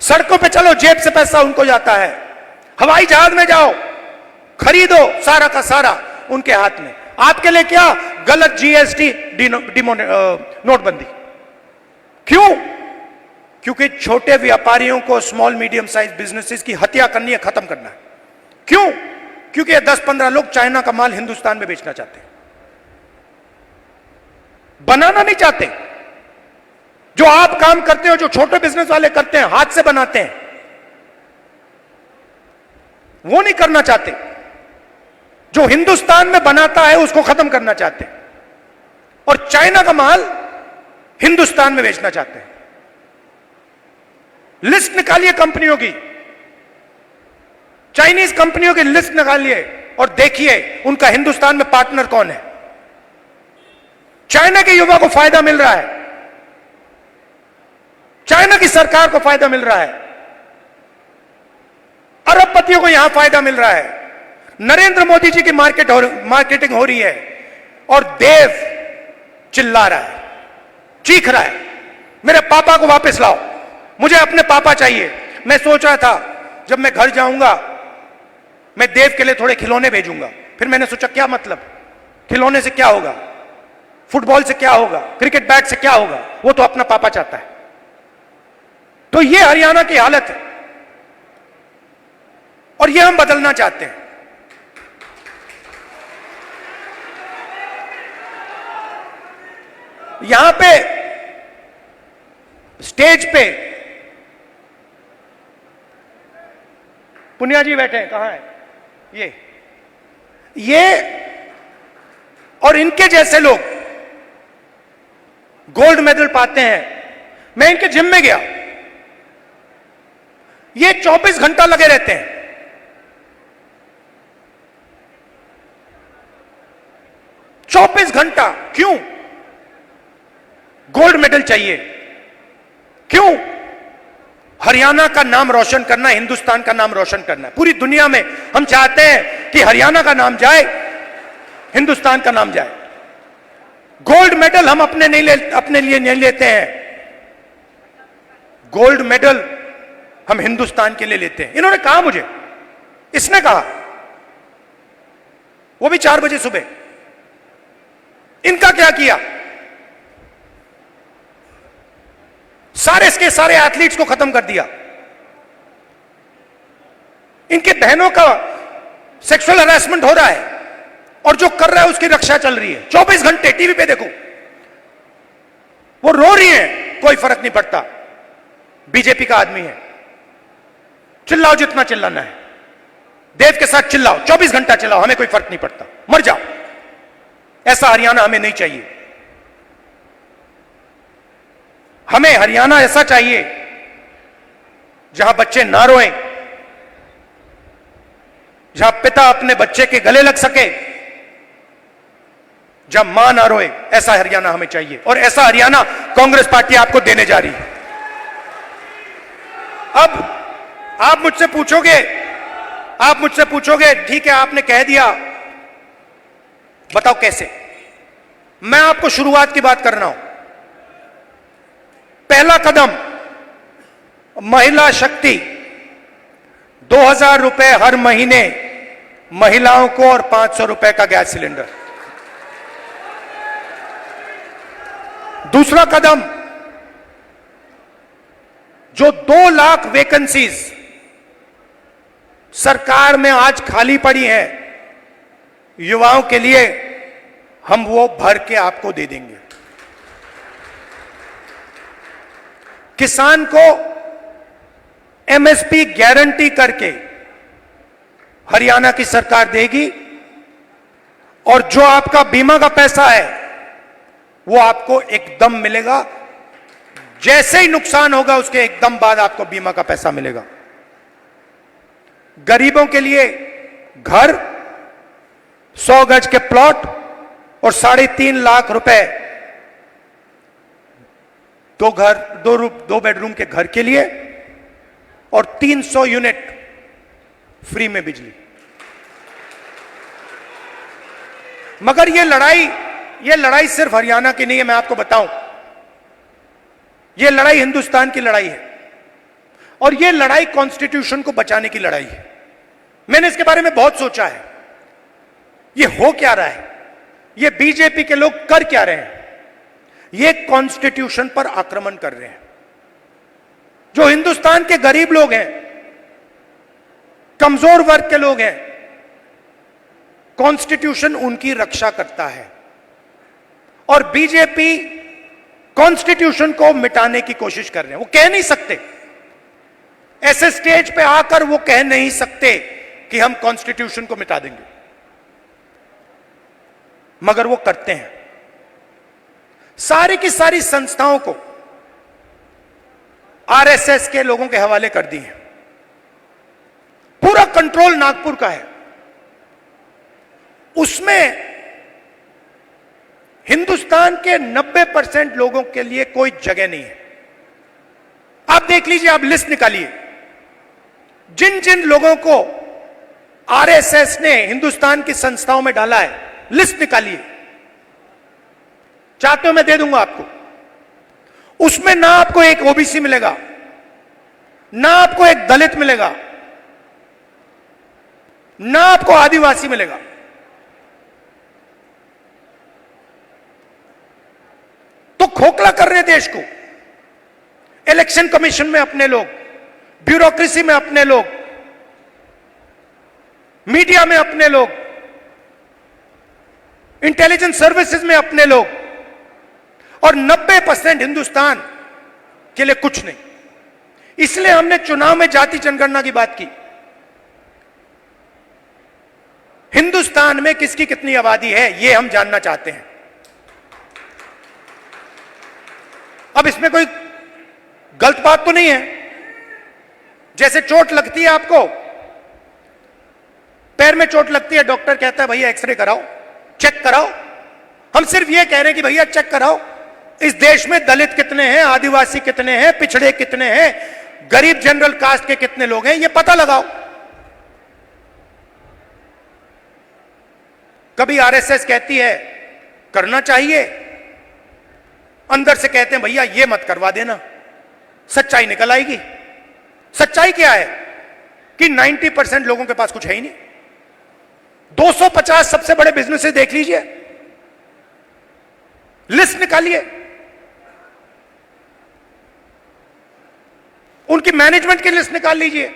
सड़कों पे चलो, जेब से पैसा उनको जाता है। हवाई जहाज में जाओ, खरीदो, सारा का सारा उनके हाथ में। आपके लिए क्या? गलत जीएसटी, नोटबंदी। क्यों? क्योंकि छोटे व्यापारियों को, स्मॉल मीडियम साइज बिजनेसेस की हत्या करनी है, खत्म करना है। क्यों? क्योंकि 10-15 लोग चाइना का माल हिंदुस्तान में बेचना चाहते हैं, बनाना नहीं चाहते। जो आप काम करते हो, जो छोटे बिजनेस वाले करते हैं, हाथ से बनाते हैं, वो नहीं करना चाहते। जो हिंदुस्तान में बनाता है उसको खत्म करना चाहते हैं, और चाइना का माल हिंदुस्तान में बेचना चाहते हैं। लिस्ट निकालिए कंपनियों की, चाइनीज कंपनियों की लिस्ट निकालिए और देखिए उनका हिंदुस्तान में पार्टनर कौन है। चाइना के युवा को फायदा मिल रहा है, चाइना की सरकार को फायदा मिल रहा है, अरबपतियों को यहां फायदा मिल रहा है। नरेंद्र मोदी जी की मार्केटिंग हो रही है, और देव चिल्ला रहा है, चीख रहा है, मेरे पापा को वापस लाओ, मुझे अपने पापा चाहिए। मैं सोच रहा था जब मैं घर जाऊंगा मैं देव के लिए थोड़े खिलौने भेजूंगा। फिर मैंने सोचा क्या मतलब, खिलौने से क्या होगा, फुटबॉल से क्या होगा, क्रिकेट बैट से क्या होगा, वो तो अपना पापा चाहता है। तो ये हरियाणा की हालत है, और ये हम बदलना चाहते हैं। यहां पे स्टेज पे पुनिया जी बैठे हैं, कहां है ये और इनके जैसे लोग गोल्ड मेडल पाते हैं। मैं इनके जिम में गया, ये 24 घंटा लगे रहते हैं। 24 घंटा क्यों? गोल्ड मेडल चाहिए। क्यों? हरियाणा का नाम रोशन करना, हिंदुस्तान का नाम रोशन करना है। पूरी दुनिया में हम चाहते हैं कि हरियाणा का नाम जाए, हिंदुस्तान का नाम जाए। गोल्ड मेडल हम अपने लिए नहीं लेते हैं, गोल्ड मेडल हम हिंदुस्तान के लिए लेते हैं। इन्होंने कहा मुझे, इसने कहा, वो भी 4 बजे सुबह। इनका क्या किया? सारे के सारे एथलीट्स को खत्म कर दिया। इनके बहनों का सेक्सुअल हरासमेंट हो रहा है, और जो कर रहा है उसकी रक्षा चल रही है। 24 घंटे टीवी पे देखो, वो रो रही है, कोई फर्क नहीं पड़ता, बीजेपी का आदमी है, चिल्लाओ जितना चिल्लाना है, देव के साथ चिल्लाओ, 24 घंटा चिल्लाओ, हमें कोई फर्क नहीं पड़ता, मर जाओ। ऐसा हरियाणा हमें नहीं चाहिए। हमें हरियाणा ऐसा चाहिए जहां बच्चे ना रोएं, जहां पिता अपने बच्चे के गले लग सके, जहां मां ना रोए। ऐसा हरियाणा हमें चाहिए, और ऐसा हरियाणा कांग्रेस पार्टी आपको देने जा रही है। अब आप मुझसे पूछोगे ठीक है आपने कह दिया, बताओ कैसे। मैं आपको शुरुआत की बात कर रहा हूं। पहला कदम, महिला शक्ति, 2000 रुपए हर महीने महिलाओं को, और 500 रुपए का गैस सिलेंडर। दूसरा कदम, जो 2 लाख वैकेंसीज सरकार में आज खाली पड़ी हैं युवाओं के लिए, हम वो भर के आपको दे देंगे। किसान को एमएसपी गारंटी करके हरियाणा की सरकार देगी, और जो आपका बीमा का पैसा है वो आपको एकदम मिलेगा। जैसे ही नुकसान होगा उसके एकदम बाद आपको बीमा का पैसा मिलेगा। गरीबों के लिए घर, 100 गज के प्लॉट, और 3.5 लाख रुपए दो बेडरूम के घर के लिए, और 300 यूनिट फ्री में बिजली। मगर ये लड़ाई सिर्फ हरियाणा की नहीं है, मैं आपको बताऊं, ये लड़ाई हिंदुस्तान की लड़ाई है। और यह लड़ाई कॉन्स्टिट्यूशन को बचाने की लड़ाई है। मैंने इसके बारे में बहुत सोचा है, यह हो क्या रहा है, यह बीजेपी के लोग कर क्या रहे हैं। ये कॉन्स्टिट्यूशन पर आक्रमण कर रहे हैं। जो हिंदुस्तान के गरीब लोग हैं, कमजोर वर्ग के लोग हैं, कॉन्स्टिट्यूशन उनकी रक्षा करता है और बीजेपी कॉन्स्टिट्यूशन को मिटाने की कोशिश कर रहे हैं। वो कह नहीं सकते, ऐसे स्टेज पे आकर वो कह नहीं सकते कि हम कॉन्स्टिट्यूशन को मिटा देंगे, मगर वो करते हैं। सारी की सारी संस्थाओं को आरएसएस के लोगों के हवाले कर दी है। पूरा कंट्रोल नागपुर का है। उसमें हिंदुस्तान के 90% लोगों के लिए कोई जगह नहीं है। आप देख लीजिए, आप लिस्ट निकालिए, जिन जिन लोगों को आरएसएस ने हिंदुस्तान की संस्थाओं में डाला है, लिस्ट निकालिए। चाहते हो मैं दे दूंगा आपको। उसमें ना आपको एक ओबीसी मिलेगा, ना आपको एक दलित मिलेगा, ना आपको आदिवासी मिलेगा। तो खोखला कर रहे हैं देश को। इलेक्शन कमीशन में अपने लोग, ब्यूरोक्रेसी में अपने लोग, मीडिया में अपने लोग, इंटेलिजेंस सर्विसेज में अपने लोग, और 90% हिंदुस्तान के लिए कुछ नहीं। इसलिए हमने चुनाव में जाति जनगणना की बात की। हिंदुस्तान में किसकी कितनी आबादी है, यह हम जानना चाहते हैं। अब इसमें कोई गलत बात तो नहीं है। जैसे चोट लगती है, आपको पैर में चोट लगती है, डॉक्टर कहता है भैया एक्सरे कराओ, चेक कराओ। हम सिर्फ यह कह रहे हैं कि भैया चेक कराओ, इस देश में दलित कितने हैं, आदिवासी कितने हैं, पिछड़े कितने हैं, गरीब जनरल कास्ट के कितने लोग हैं, यह पता लगाओ। कभी आरएसएस कहती है करना चाहिए, अंदर से कहते हैं भैया ये मत करवा देना। सच्चाई निकल आएगी। सच्चाई क्या है कि 90% लोगों के पास कुछ है ही नहीं। 250 सबसे बड़े बिजनेसेस देख लीजिए, लिस्ट निकालिए, उनकी मैनेजमेंट की लिस्ट निकाल लीजिए,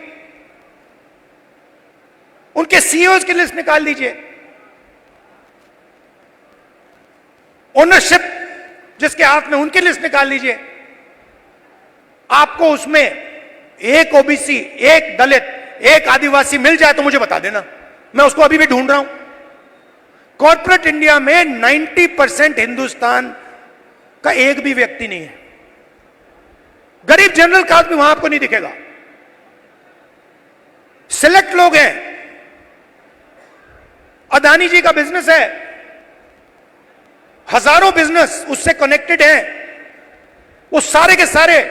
उनके सीईओज की लिस्ट निकाल लीजिए, ओनरशिप जिसके हाथ में, उनकी लिस्ट निकाल लीजिए। आपको उसमें एक ओबीसी, एक दलित, एक आदिवासी मिल जाए तो मुझे बता देना, मैं उसको अभी भी ढूंढ रहा हूं। कॉर्पोरेट इंडिया में 90% हिंदुस्तान का एक भी व्यक्ति नहीं है। गरीब जनरल कास्ट भी वहां आपको नहीं दिखेगा। सिलेक्ट लोग हैं। अदानी जी का बिजनेस है, हजारों बिजनेस उससे कनेक्टेड हैं। वो सारे के सारे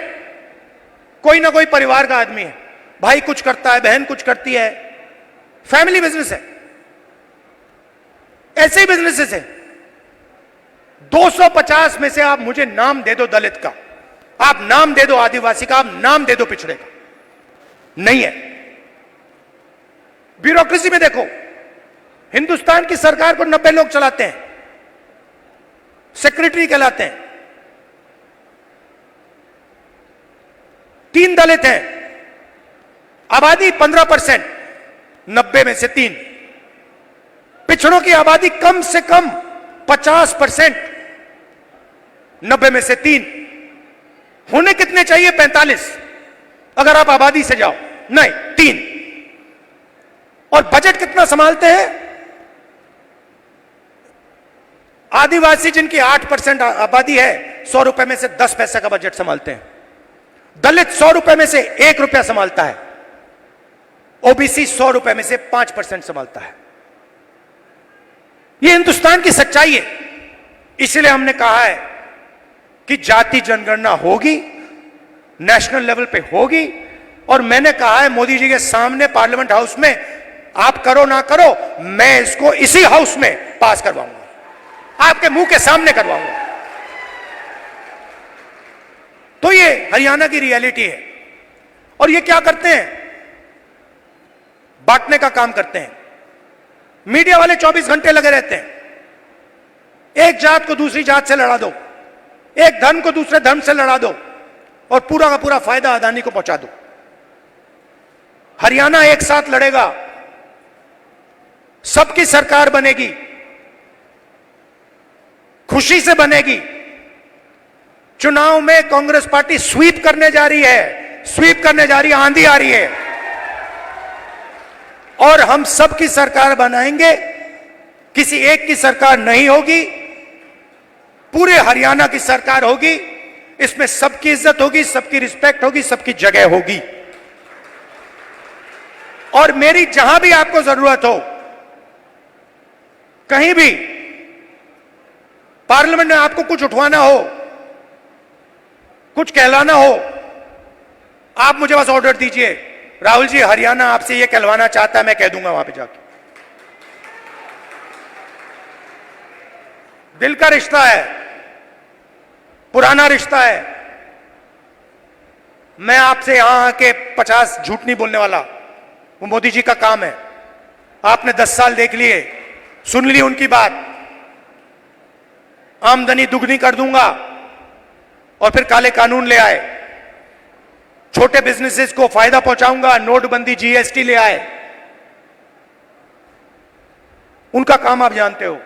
कोई ना कोई परिवार का आदमी है। भाई कुछ करता है, बहन कुछ करती है, फैमिली बिजनेस है। ऐसे ही बिजनेसेस है। 250 में से आप मुझे नाम दे दो दलित का, आप नाम दे दो आदिवासी का, आप नाम दे दो पिछड़े का, नहीं है। ब्यूरोक्रेसी में देखो, हिंदुस्तान की सरकार को 90 लोग चलाते हैं, सेक्रेटरी कहलाते हैं। 3 दलित हैं, आबादी 15%, 90 में से 3। पिछड़ों की आबादी कम से कम 50%, 90 में से 3। होने कितने चाहिए? 45 अगर आप आबादी से जाओ, नहीं 3। और बजट कितना संभालते हैं? आदिवासी जिनकी 8% आबादी है, 100 रुपए में से 10 पैसे का बजट संभालते हैं। दलित 100 रुपए में से 1 रुपया संभालता है। ओबीसी 100 रुपए में से 5% संभालता है। यह हिंदुस्तान की सच्चाई है। इसलिए हमने कहा है कि जाति जनगणना होगी, नेशनल लेवल पे होगी। और मैंने कहा है मोदी जी के सामने पार्लियामेंट हाउस में, आप करो ना करो, मैं इसको इसी हाउस में पास करवाऊंगा, आपके मुंह के सामने करवाऊंगा। तो ये हरियाणा की रियलिटी है। और ये क्या करते हैं? बांटने का काम करते हैं। मीडिया वाले 24 घंटे लगे रहते हैं। एक जात को दूसरी जात से लड़ा दो, एक धर्म को दूसरे धर्म से लड़ा दो और पूरा का पूरा फायदा अदानी को पहुंचा दो। हरियाणा एक साथ लड़ेगा, सबकी सरकार बनेगी, खुशी से बनेगी। चुनाव में कांग्रेस पार्टी स्वीप करने जा रही है, स्वीप करने जा रही है, आंधी आ रही है और हम सबकी सरकार बनाएंगे। किसी एक की सरकार नहीं होगी, पूरे हरियाणा की सरकार होगी। इसमें सबकी इज्जत होगी, सबकी रिस्पेक्ट होगी, सबकी जगह होगी। और मेरी जहां भी आपको जरूरत हो, कहीं भी पार्लियामेंट में आपको कुछ उठवाना हो, कुछ कहलाना हो, आप मुझे बस ऑर्डर दीजिए, राहुल जी हरियाणा आपसे ये कहलवाना चाहता है, मैं कह दूंगा वहां पे जाके। दिल का रिश्ता है, पुराना रिश्ता है। मैं आपसे यहां आके 50 झूठ नहीं बोलने वाला, वो मोदी जी का काम है। आपने 10 साल देख लिए, सुन ली उनकी बात। आमदनी दुगनी कर दूंगा और फिर काले कानून ले आए, छोटे बिजनेसेस को फायदा पहुंचाऊंगा, नोटबंदी जीएसटी ले आए। उनका काम आप जानते हो।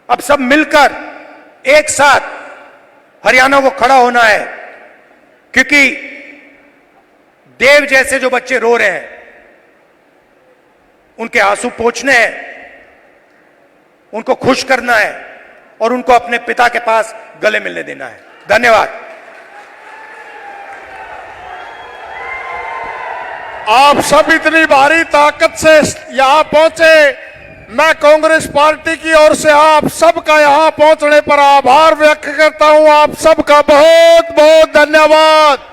अब सब मिलकर एक साथ हरियाणा को खड़ा होना है, क्योंकि देव जैसे जो बच्चे रो रहे हैं उनके आंसू पोंछने हैं, उनको खुश करना है और उनको अपने पिता के पास गले मिलने देना है। धन्यवाद। आप सब इतनी भारी ताकत से यहां पहुंचे, मैं कांग्रेस पार्टी की ओर से आप सबका यहां पहुंचने पर आभार व्यक्त करता हूं। आप सबका बहुत बहुत धन्यवाद।